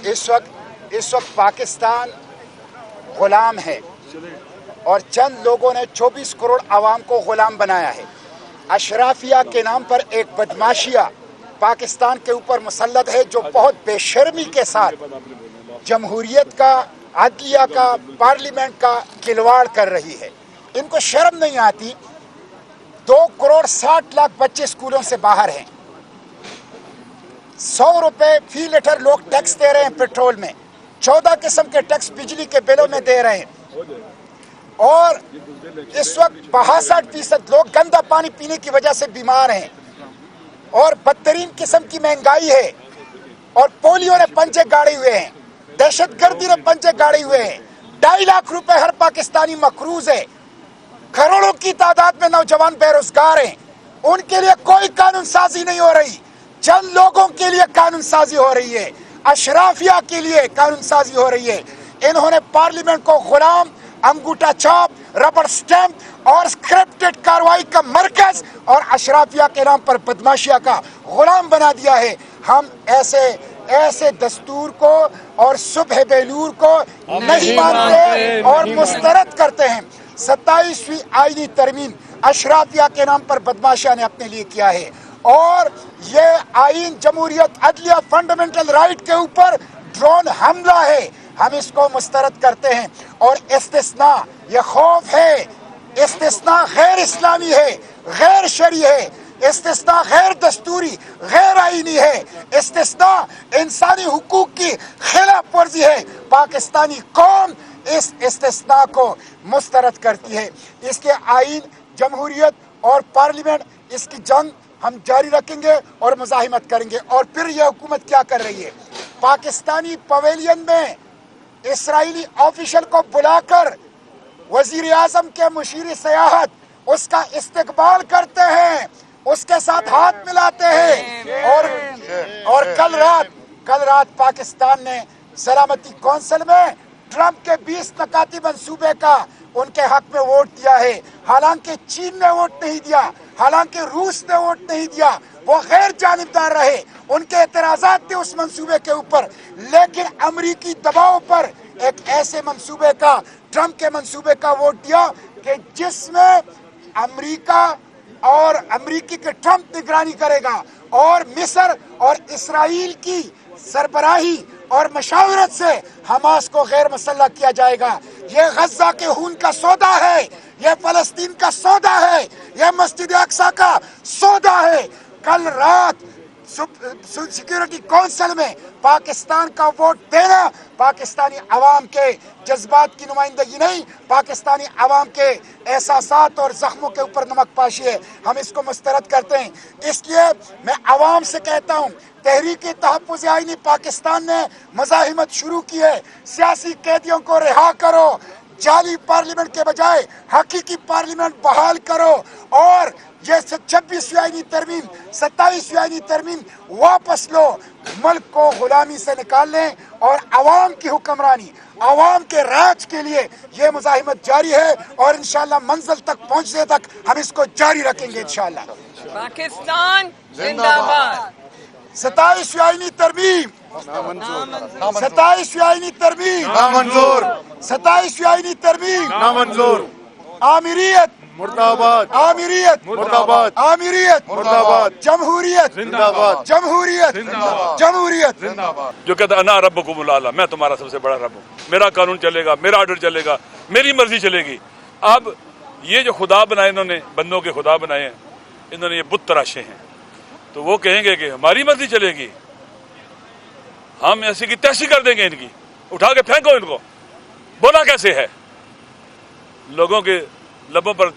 इस वक्त पाकिस्तान गुलाम है और चंद लोगों ने 24 करोड़ आवाम को गुलाम बनाया है। अशराफिया के नाम पर एक बदमाशिया पाकिस्तान के ऊपर मुसल्लत है जो बहुत बेशर्मी के साथ जमहूरियत का, अदलिया का, पार्लियामेंट का खिलवाड़ कर रही है। इनको शर्म नहीं आती। 2 करोड़ 60 लाख बच्चे स्कूलों से बाहर हैं। 100 रुपए फी लीटर लोग टैक्स दे रहे हैं पेट्रोल में, 14 किस्म के टैक्स बिजली के बिलों में दे रहे हैं और इस वक्त 62% लोग गंदा पानी पीने की वजह से बीमार हैं और बदतरीन किस्म की महंगाई है और पोलियो ने पंजे गाड़े हुए हैं, दहशतगर्दी ने पंजे गाड़े हुए हैं। 2.5 लाख रुपए हर पाकिस्तानी मकरूज है। करोड़ों की तादाद में नौजवान बेरोजगार हैं, उनके लिए कोई कानून साजी नहीं हो रही। चंद लोगों के लिए कानून साजी हो रही है, अशराफिया के लिए कानून साजी हो रही है। इन्होंने पार्लियामेंट को गुलाम, अंगूठा छाप, रबड़ स्टैंप और स्क्रिप्टेड कार्रवाई का मरकज और अशराफिया के नाम पर बदमाशिया का गुलाम बना दिया है। हम ऐसे दस्तूर को और सुबह बेलूर को नहीं मानते और मुस्तरद करते हैं। 27वीं आईनी तरमीम अशराफिया के नाम पर बदमाशिया ने अपने लिए किया है और ये आईन जमहूरियत, अदलिया, फंडामेंटल राइट के ऊपर ड्रोन हमला है। हम इसको मुस्तरद करते हैं और इस्तिस्ना, ये खौफ है, इस्तिस्ना गैर इस्लामी है, गैर शरई है, इस्तिस्ना गैर दस्तूरी, गैर आईनी है, इस्तिस्ना इंसानी हुकूक की खिलाफ वर्जी है। पाकिस्तानी कौम इस इस्तिस्ना को मुस्तरद करती है। इसके आईन, जमहूरियत और पार्लियामेंट, इसकी जंग हम जारी रखेंगे और मुजाहिमत करेंगे। और फिर यह हुकूमत क्या कर रही है, पाकिस्तानी पवेलियन में इसराइली ऑफिशियल को बुलाकर वजीर आजम के मुशीर सयाहत उसका इस्तकबाल करते हैं, उसके साथ हाथ मिलाते हैं। और कल रात पाकिस्तान ने सलामती कौंसिल में ट्रंप के 20 नकाती मंसूबे का उनके हक में वोट दिया है। हालांकि चीन ने वोट नहीं दिया, हालांकि रूस ने वोट नहीं दिया, वो गैर जानिबदार रहे, उनके एतराजात थे उस मंसूबे के ऊपर। लेकिन अमरीकी दबाव पर एक ऐसे मंसूबे का, ट्रंप के मंसूबे का वोट दिया कि जिसमें अमरीका और अमरीकी के ट्रंप निगरानी करेगा और मिस्र और इसराइल की सरबराही और मशावरत से हमास को गैर मुसल्लह किया जाएगा। ये गजा के खून का सौदा है, ये फलस्तीन का सौदा है, ये मस्जिद अक्सा का सौदा है। कल रात सिक्योरिटी काउंसिल में पाकिस्तान का वोट देना पाकिस्तानी अवाम के जज्बात की नुमाइंदगी नहीं, पाकिस्तानी अवाम के एहसासात और जख्मों के ऊपर नमक पाशी है। हम इसको मुस्तरद करते हैं। इसलिए मैं अवाम से कहता हूँ, तहरीक तहफ़्फ़ुज़ आईनी पाकिस्तान ने मज़ाहिमत शुरू की है। सियासी कैदियों को रिहा करो, जाली पार्लियामेंट के बजाय हकीकी पार्लियामेंट बहाल करो और ये 26वीं आईनी तरमीम, 27वीं आईनी तरमीम वापस लो। मुल्क को गुलामी से निकाल लें और अवाम की हुक्मरानी, अवाम के राज के लिए ये मुजाहिमत जारी है और इंशाअल्लाह मंजिल तक पहुंचने तक हम इसको जारी रखेंगे इंशाअल्लाह। पाकिस्तान जिंदाबाद। 27वीं आईनी तरमीम, 27वीं आईनी तरमीम नामंजूर, 27वीं आईनी तरमीम नामंजूर। आमिरियत मुर्दाबाद, आमिरियत मुर्दाबाद, आमिरियत मुर्दाबाद, जमहूरियत जिंदाबाद, जमहूरियत जिंदाबाद, जमहूरियत। जो कहता है अना रब्बुकुमुल आला, मैं तुम्हारा सबसे बड़ा रब हूँ, मेरा कानून चलेगा, मेरा ऑर्डर चलेगा, मेरी मर्जी चलेगी। अब ये जो खुदा बनाए इन्होंने, बंदों के खुदा बनाए हैं, इन्होंने ये बुत तराशे हैं, तो वो कहेंगे कि हमारी मर्जी चलेगी, हम ऐसी की तैसी कर देंगे, इनकी उठा के फेंको इनको। बोला कैसे है, लोगों के लबों पर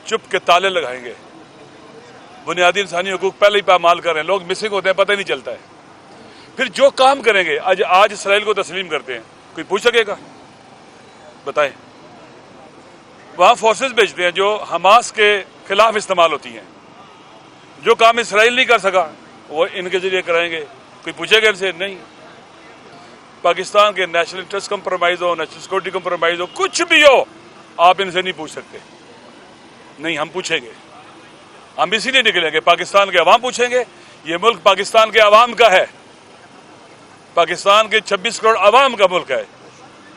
चुप के ताले लगाएंगे। बुनियादी इंसानी हुकूक पहले ही पामाल कर रहे हैं, लोग मिसिंग होते हैं, पता ही नहीं चलता है। फिर जो काम करेंगे, आज इसराइल को तस्लीम करते हैं, कोई पूछ सकेगा? बताएं। वहां फोर्सेस भेजते हैं जो हमास के खिलाफ इस्तेमाल होती हैं। जो काम इसराइल नहीं कर सका वो इनके जरिए कराएंगे, कोई पूछेगा इनसे? नहीं। पाकिस्तान के नेशनल इंटरेस्ट कंप्रोमाइज हो, नेशनल सिक्योरिटी कंप्रोमाइज हो, कुछ भी हो, आप इनसे नहीं पूछ सकते। नहीं, हम पूछेंगे। हम इसीलिए निकलेंगे, पाकिस्तान के अवाम पूछेंगे। ये मुल्क पाकिस्तान के अवाम का है, पाकिस्तान के 26 करोड़ आवाम का मुल्क है,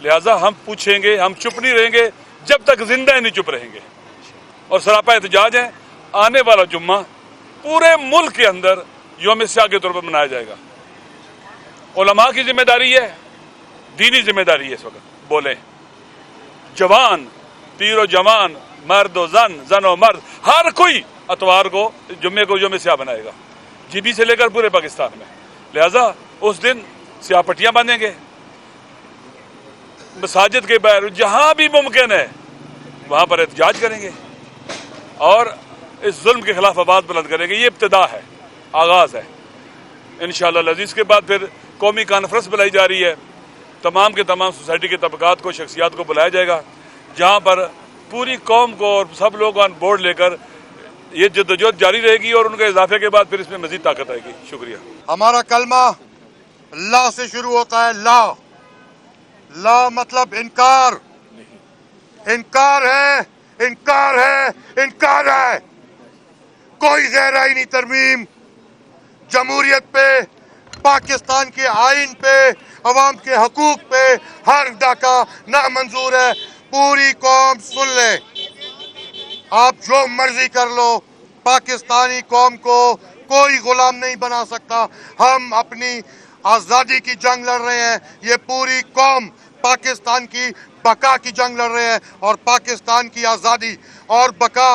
लिहाजा हम पूछेंगे, हम चुप नहीं रहेंगे जब तक जिंदा नहीं चुप रहेंगे। और सरापा एहतजाज है, आने वाला जुम्मा पूरे मुल्क के अंदर यौम स्याह के तौर पर मनाया जाएगा। उलमा की जिम्मेदारी है, दीनी जिम्मेदारी है, इस वक्त बोले जवान, पीर व जवान, मर्द व जन व मर्द, हर कोई अतवार को जुम्मे को यौम स्याह बनाएगा, जीबी से लेकर पूरे पाकिस्तान में। लिहाजा उस दिन स्याह पट्टियां बांधेंगे, मसाजिद के बाहर जहां भी मुमकिन है वहां पर एहतजाज करेंगे और इस जुल्म के खिलाफ आवाज बुलंद करेंगे। ये इब्तिदा है, आगाज है। इंशाअल्लाह अज़ीज़ के बाद फिर कौमी कॉन्फ्रेंस बुलाई जा रही है, तमाम के तमाम सोसाइटी के तबकात को, शख्सियात को बुलाया जाएगा, जहां पर पूरी कौम को और सब लोग ऑन बोर्ड लेकर ये जद्दोजहद जारी रहेगी और उनके इजाफे के बाद फिर इसमें मजीद ताकत आएगी। शुक्रिया। हमारा कलमा ला से शुरू होता है। ला, ला मतलब इनकार। इनकार है, इनकार है, इनकार है। कोई गैर आईनी तरमीम जमहूरियत पे, पाकिस्तान के आइन पे, अवाम के हकूक पे हर डाका नामंजूर है। पूरी कौम सुन ले, आप जो मर्जी कर लो, पाकिस्तानी कौम को कोई गुलाम नहीं बना सकता। हम अपनी आज़ादी की जंग लड़ रहे हैं, ये पूरी कौम पाकिस्तान की बका की जंग लड़ रहे हैं और पाकिस्तान की आज़ादी और बका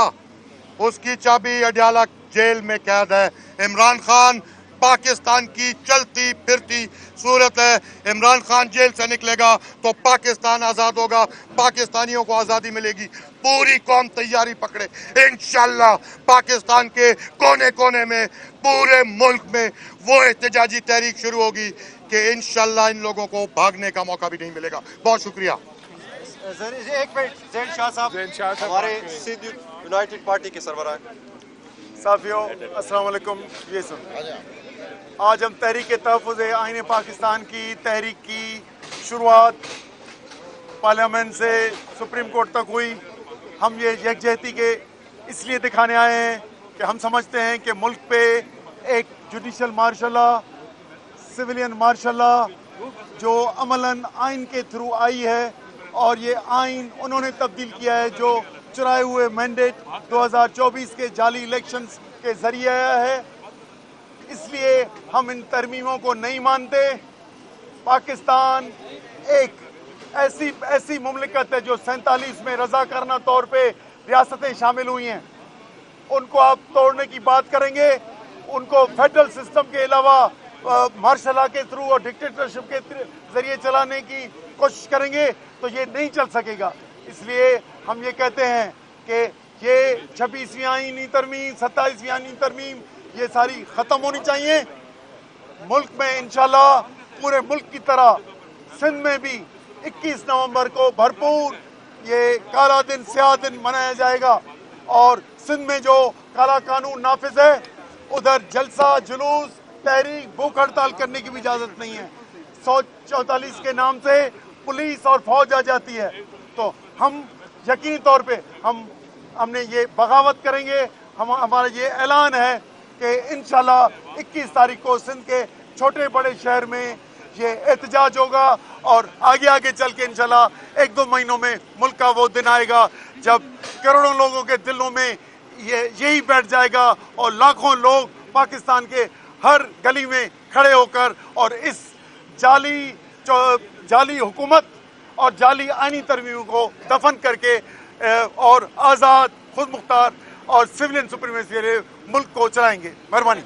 उसकी चाबी अडयाला जेल में कैद है। इमरान खान पाकिस्तान की चलती फिरती सूरत है। इमरान खान जेल से निकलेगा तो पाकिस्तान आज़ाद होगा, पाकिस्तानियों को आज़ादी मिलेगी। पूरी कौम तैयारी पकड़े, इंशाल्लाह पाकिस्तान के कोने कोने में, पूरे मुल्क में वो एहतजाजी तहरीक शुरू होगी कि इंशाल्लाह इन लोगों को भागने का मौका भी नहीं मिलेगा। बहुत शुक्रिया। एक मिनट, ज़ैन शाह साहब हमारे सिंध यूनाइटेड पार्टी के सरबराह। साथियों अस्सलाम वालेकुम। ये सुन, आज हम तहरीक तहफ़्फ़ुज़ आईन पाकिस्तान की तहरीक की शुरुआत पार्लियामेंट से सुप्रीम कोर्ट तक हुई। हम ये यकजहती के इसलिए दिखाने आए हैं कि हम समझते हैं कि मुल्क पे एक judicial martial law, civilian martial law जो अमलन आइन के थ्रू आई है और ये आइन उन्होंने तब्दील किया है जो चुराए हुए मैंडेट 2024 के जाली इलेक्शंस के जरिए आया है। इसलिए हम इन तरमीमों को नहीं मानते। पाकिस्तान एक ऐसी मुमलिकत है जो 47 में रज़ाकारना तौर पे रियासतें शामिल हुई हैं, उनको आप तोड़ने की बात करेंगे, उनको फेडरल सिस्टम के अलावा मार्शल लॉ के थ्रू और डिक्टेटरशिप के जरिए चलाने की कोशिश करेंगे तो ये नहीं चल सकेगा। इसलिए हम ये कहते हैं कि ये 26वीं आईनी तरमीम, 27वीं आईनी तरमीम, ये सारी ख़त्म होनी चाहिए। मुल्क में इंशाल्लाह पूरे मुल्क की तरह सिंध में भी 21 नवंबर को भरपूर ये काला दिन, स्याह दिन मनाया जाएगा और सिंध में जो काला कानून नाफिज है उधर जलसा, जुलूस, तहरीक, भूख हड़ताल करने की भी इजाज़त नहीं है। 144 के नाम से पुलिस और फौज आ जाती है तो हम यकीनी तौर पे हमने ये बगावत करेंगे। हमारा ये ऐलान है कि इंशाल्लाह 21 तारीख को सिंध के छोटे बड़े शहर में ये एहतजाज होगा और आगे आगे चल के इंशाल्लाह 1-2 महीनों में मुल्क का वो दिन आएगा जब करोड़ों लोगों के दिलों में यही बैठ जाएगा और लाखों लोग पाकिस्तान के हर गली में खड़े होकर और इस जाली हुकूमत और जाली आईनी तरमीमों को दफन करके और आज़ाद, खुद मुख्तार और सिविलियन सुप्रीमेसी के लिए मुल्क को चलाएंगे। मेहरबानी।